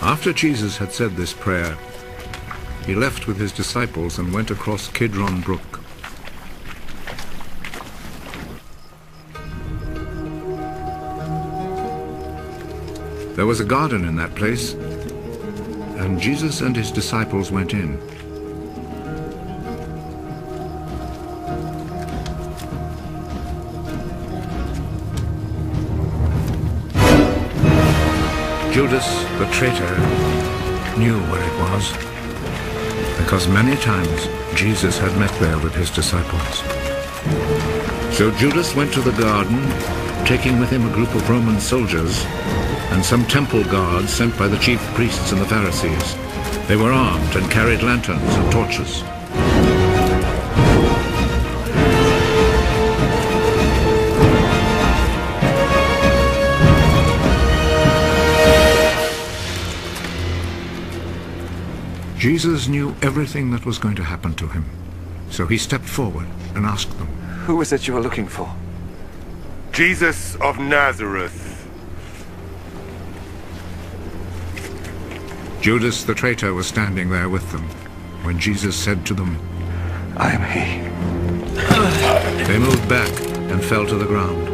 After Jesus had said this prayer, he left with his disciples and went across Kidron Brook. There was a garden in that place, and Jesus and his disciples went in. Judas, the traitor, knew where it was, because many times Jesus had met there with his disciples. So Judas went to the garden, taking with him a group of Roman soldiers and some temple guards sent by the chief priests and the Pharisees. They were armed and carried lanterns and torches. Jesus knew everything that was going to happen to him, so he stepped forward and asked them, "Who is it you are looking for?" Jesus of Nazareth. Judas the traitor was standing there with them when Jesus said to them, "I am he." They moved back and fell to the ground.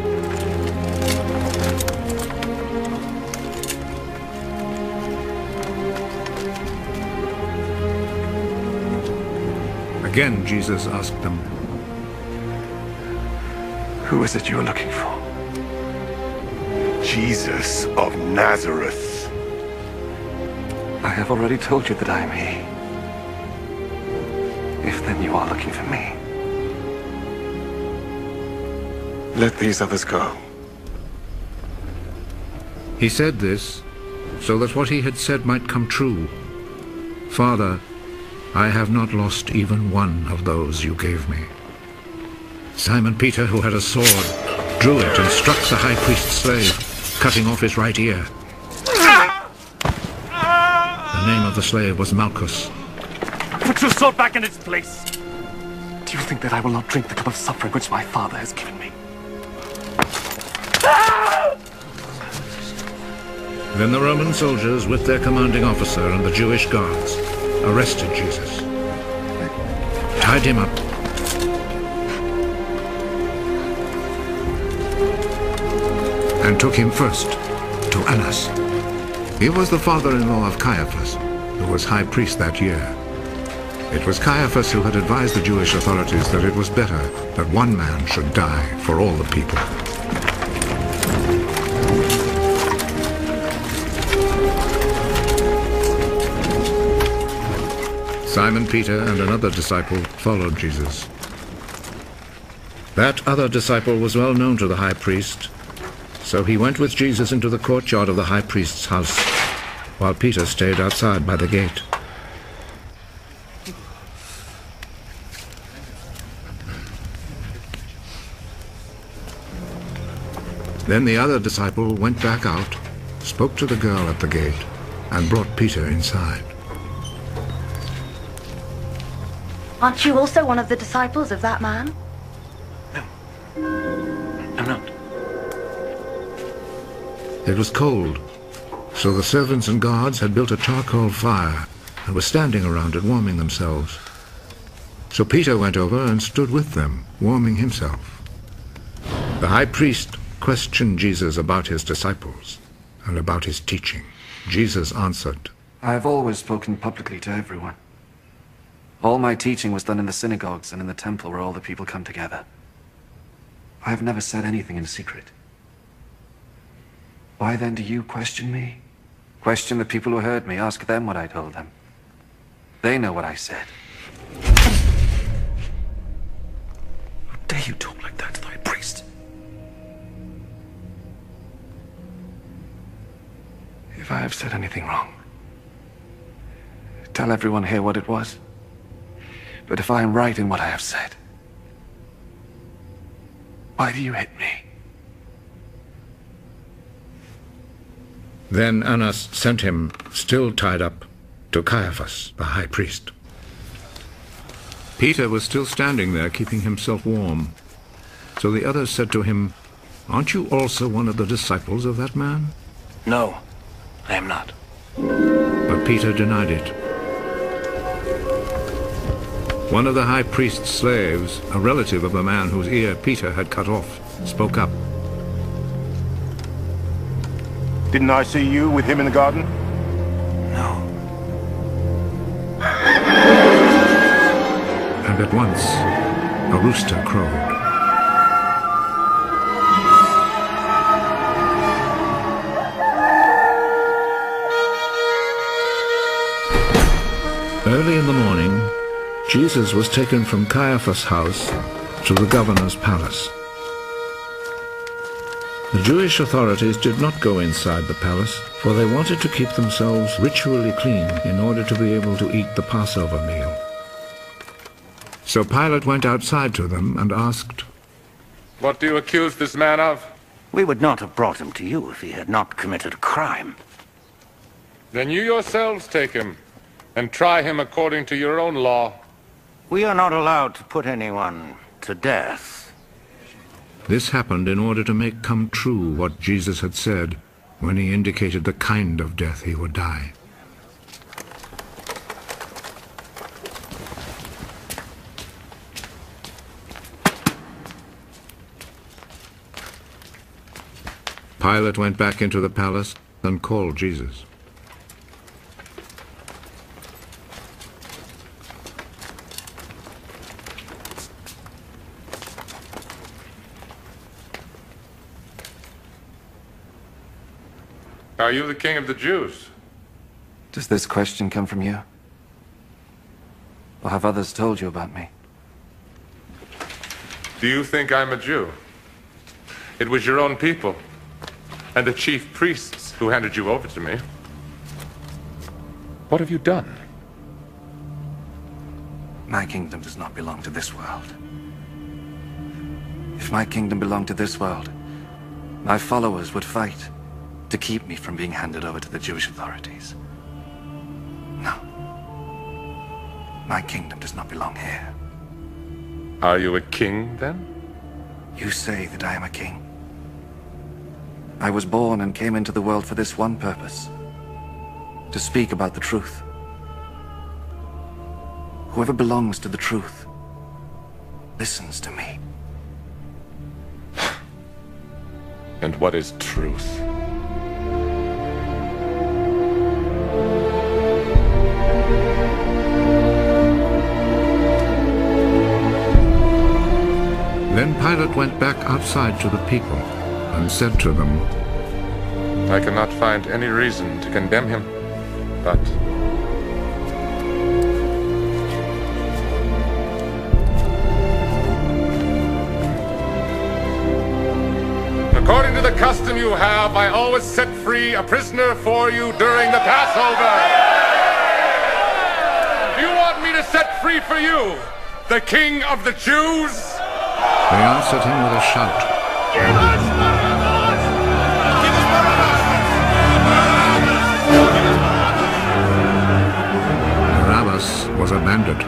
Again, Jesus asked them, "Who is it you are looking for?" Jesus of Nazareth. I have already told you that I am he. If then you are looking for me, let these others go. He said this so that what he had said might come true. "Father, I have not lost even one of those you gave me." Simon Peter, who had a sword, drew it and struck the high priest's slave, cutting off his right ear. The name of the slave was Malchus. Put your sword back in its place. Do you think that I will not drink the cup of suffering which my Father has given me? Then the Roman soldiers, with their commanding officer and the Jewish guards, arrested Jesus, tied him up, and took him first to Annas. He was the father-in-law of Caiaphas, who was high priest that year. It was Caiaphas who had advised the Jewish authorities that it was better that one man should die for all the people. Simon Peter and another disciple followed Jesus. That other disciple was well known to the high priest, so he went with Jesus into the courtyard of the high priest's house, while Peter stayed outside by the gate. Then the other disciple went back out, spoke to the girl at the gate, and brought Peter inside. Aren't you also one of the disciples of that man? No, I'm not. It was cold, so the servants and guards had built a charcoal fire and were standing around it warming themselves. So Peter went over and stood with them, warming himself. The high priest questioned Jesus about his disciples and about his teaching. Jesus answered, I have always spoken publicly to everyone. All my teaching was done in the synagogues and in the temple where all the people come together. I have never said anything in secret. Why then do you question me? Question the people who heard me. Ask them what I told them. They know what I said. How dare you talk like that to the high priest? If I have said anything wrong, tell everyone here what it was. But if I am right in what I have said, why do you hit me? Then Annas sent him, still tied up, to Caiaphas, the high priest. Peter was still standing there, keeping himself warm. So the others said to him, Aren't you also one of the disciples of that man? No, I am not. But Peter denied it. One of the high priest's slaves, a relative of the man whose ear Peter had cut off, spoke up. Didn't I see you with him in the garden? No. And at once, a rooster crowed. Early in the morning, Jesus was taken from Caiaphas' house to the governor's palace. The Jewish authorities did not go inside the palace, for they wanted to keep themselves ritually clean in order to be able to eat the Passover meal. So Pilate went outside to them and asked, "What do you accuse this man of?" We would not have brought him to you if he had not committed a crime. Then you yourselves take him and try him according to your own law. We are not allowed to put anyone to death. This happened in order to make come true what Jesus had said when he indicated the kind of death he would die. Pilate went back into the palace and called Jesus. Are you the king of the Jews? Does this question come from you? Or have others told you about me? Do you think I'm a Jew? It was your own people and the chief priests who handed you over to me. What have you done? My kingdom does not belong to this world. If my kingdom belonged to this world, my followers would fight to keep me from being handed over to the Jewish authorities. No. My kingdom does not belong here. Are you a king, then? You say that I am a king. I was born and came into the world for this one purpose: to speak about the truth. Whoever belongs to the truth listens to me. And what is truth? Then Pilate went back outside to the people and said to them, I cannot find any reason to condemn him, but according to the custom you have, I always set free a prisoner for you during the Passover. Do you want me to set free for you the King of the Jews? They answered him with a shout. Barabbas was a bandit.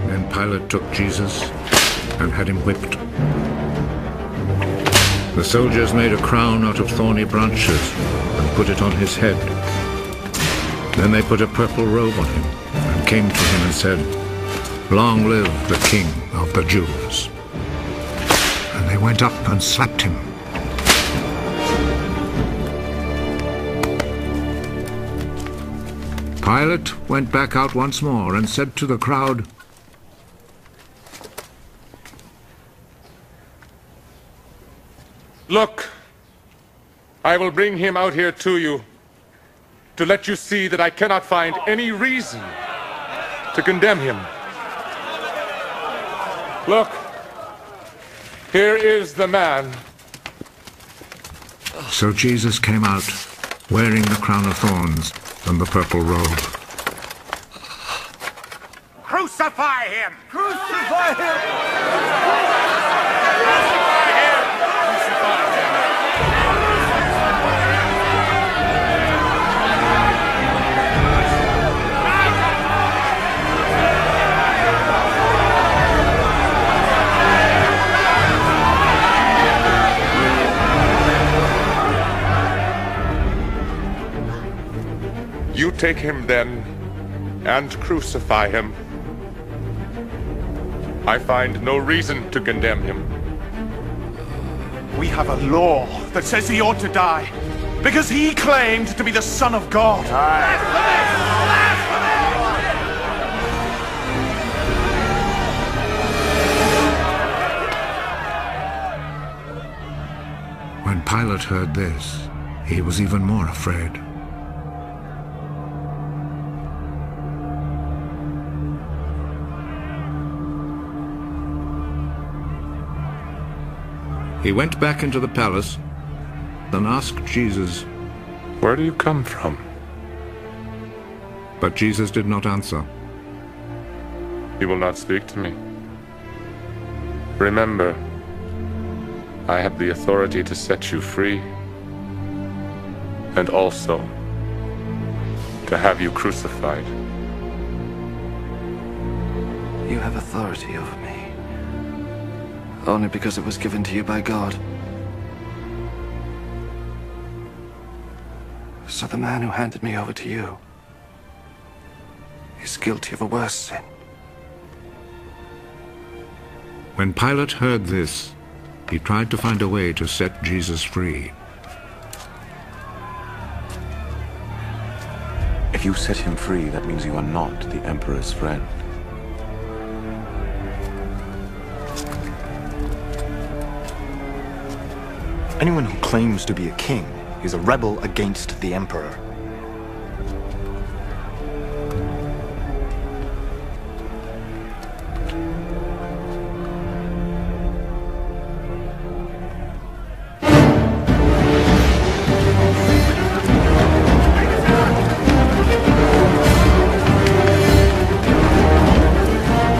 Then Pilate took Jesus and had him whipped. The soldiers made a crown out of thorny branches and put it on his head. Then they put a purple robe on him and came to him and said, Long live the King of the Jews. And they went up and slapped him. Pilate went back out once more and said to the crowd, Look, I will bring him out here to you, to let you see that I cannot find any reason to condemn him. Look, here is the man. So Jesus came out, wearing the crown of thorns and the purple robe. Crucify him! Crucify him! Take him then, and crucify him. I find no reason to condemn him. We have a law that says he ought to die because he claimed to be the Son of God. When Pilate heard this, he was even more afraid. He went back into the palace and asked Jesus, "Where do you come from?" But Jesus did not answer. You will not speak to me. Remember, I have the authority to set you free, and also to have you crucified. You have authority over me only because it was given to you by God. So the man who handed me over to you is guilty of a worse sin. When Pilate heard this, he tried to find a way to set Jesus free. If you set him free, that means you are not the Emperor's friend. Anyone who claims to be a king is a rebel against the Emperor.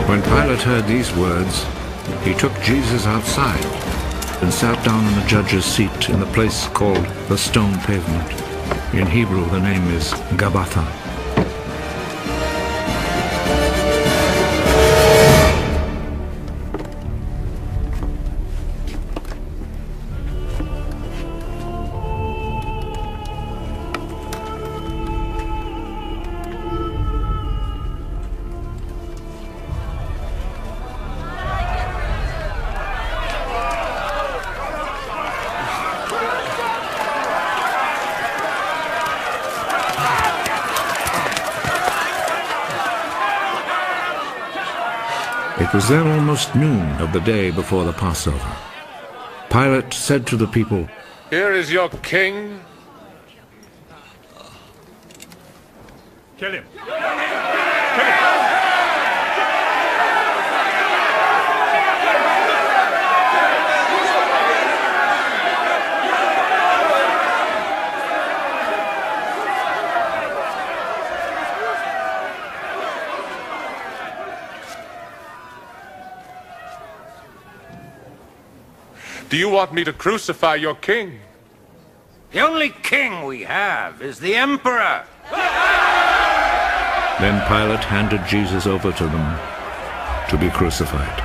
When Pilate heard these words, he took Jesus outside and sat down on the judge's seat in the place called the Stone Pavement. In Hebrew, the name is Gabbatha. It was then almost noon of the day before the Passover. Pilate said to the people, Here is your king. Kill him. Do you want me to crucify your king? The only king we have is the Emperor. Then Pilate handed Jesus over to them to be crucified.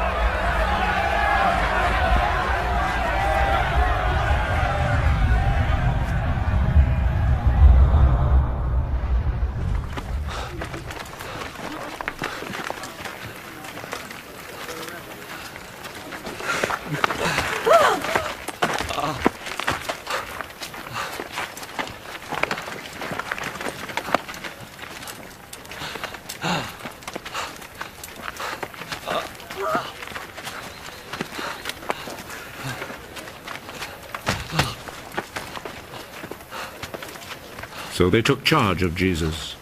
So they took charge of Jesus.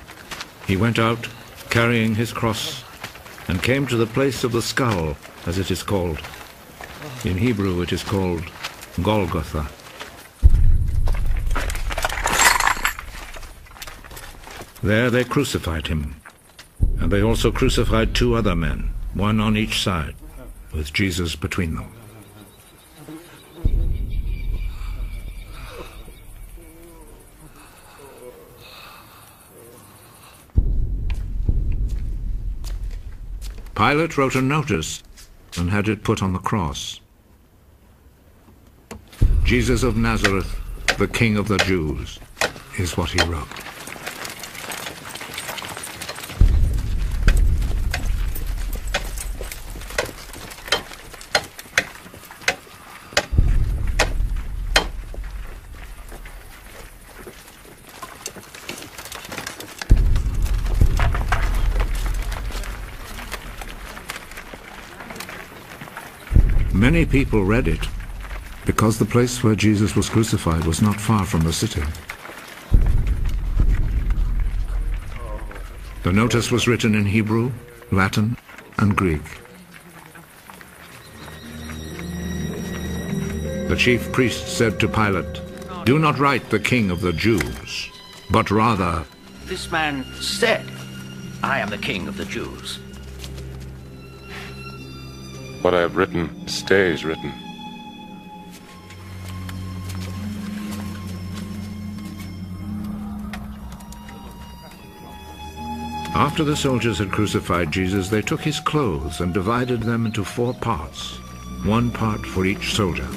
He went out, carrying his cross, and came to the place of the skull, as it is called. In Hebrew it is called Golgotha. There they crucified him, and they also crucified two other men, one on each side, with Jesus between them. Pilate wrote a notice and had it put on the cross. Jesus of Nazareth, the King of the Jews, is what he wrote. Many people read it, because the place where Jesus was crucified was not far from the city. The notice was written in Hebrew, Latin, and Greek. The chief priest said to Pilate, "Do not write the King of the Jews, but rather..." This man said, "I am the King of the Jews." What I have written stays written. After the soldiers had crucified Jesus, they took his clothes and divided them into 4 parts, 1 part for each soldier.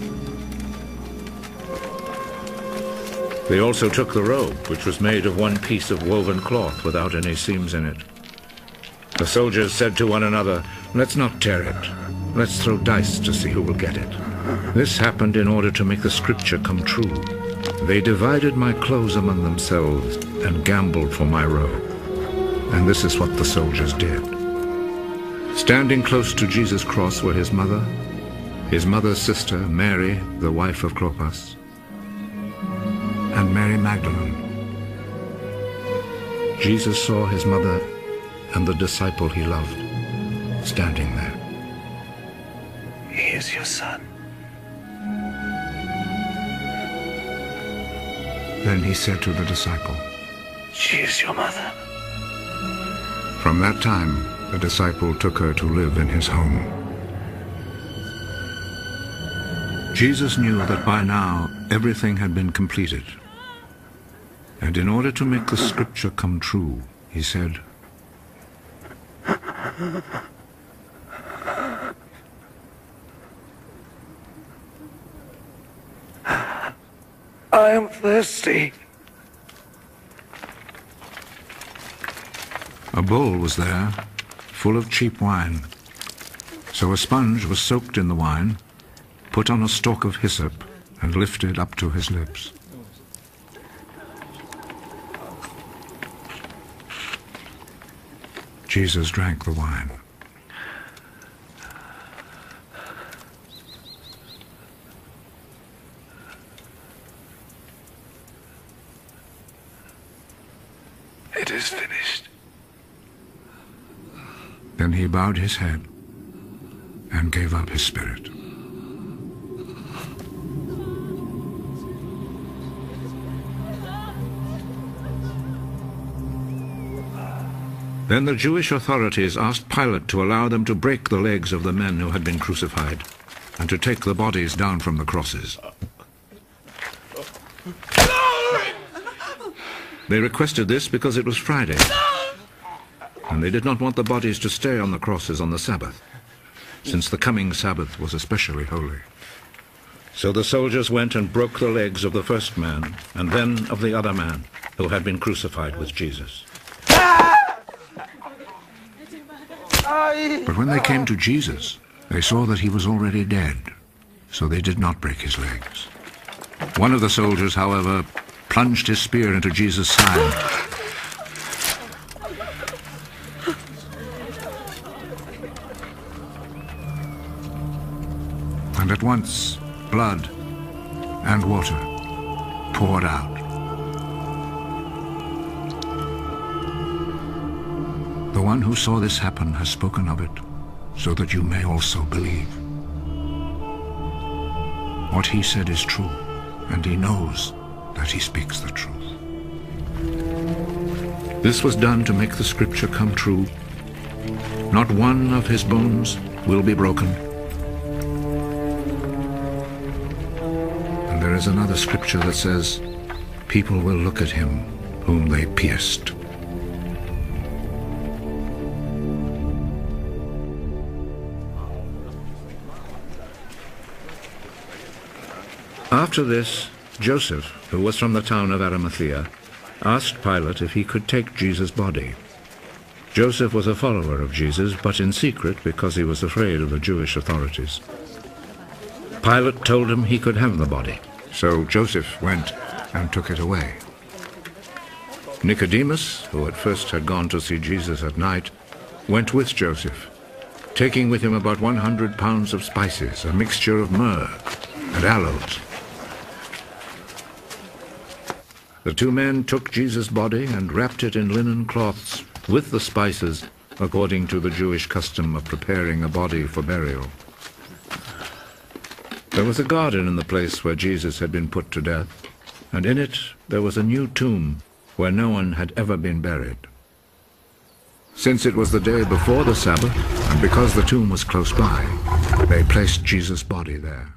They also took the robe, which was made of 1 piece of woven cloth without any seams in it. The soldiers said to one another, "Let's not tear it. Let's throw dice to see who will get it." This happened in order to make the scripture come true. They divided my clothes among themselves and gambled for my robe. And this is what the soldiers did. Standing close to Jesus' cross were his mother's sister, Mary, the wife of Clopas, and Mary Magdalene. Jesus saw his mother and the disciple he loved standing there. He is your son. Then he said to the disciple, She is your mother. From that time, the disciple took her to live in his home. Jesus knew that by now everything had been completed. And in order to make the scripture come true, he said, I am thirsty. A bowl was there, full of cheap wine. So a sponge was soaked in the wine, put on a stalk of hyssop, and lifted up to his lips. Jesus drank the wine. It is finished. Then he bowed his head and gave up his spirit. Then the Jewish authorities asked Pilate to allow them to break the legs of the men who had been crucified and to take the bodies down from the crosses. They requested this because it was Friday, and they did not want the bodies to stay on the crosses on the Sabbath, since the coming Sabbath was especially holy. So the soldiers went and broke the legs of the first man, and then of the other man who had been crucified with Jesus. But when they came to Jesus, they saw that he was already dead, so they did not break his legs. One of the soldiers, however, plunged his spear into Jesus' side. And at once, blood and water poured out. The one who saw this happen has spoken of it, so that you may also believe. What he said is true, and he knows that he speaks the truth. This was done to make the scripture come true. Not one of his bones will be broken. And there is another scripture that says, people will look at him whom they pierced. After this, Joseph, who was from the town of Arimathea, asked Pilate if he could take Jesus' body. Joseph was a follower of Jesus, but in secret because he was afraid of the Jewish authorities. Pilate told him he could have the body, so Joseph went and took it away. Nicodemus, who at first had gone to see Jesus at night, went with Joseph, taking with him about 100 pounds of spices, a mixture of myrrh and aloes. The two men took Jesus' body and wrapped it in linen cloths with the spices, according to the Jewish custom of preparing a body for burial. There was a garden in the place where Jesus had been put to death, and in it there was a new tomb where no one had ever been buried. Since it was the day before the Sabbath, and because the tomb was close by, they placed Jesus' body there.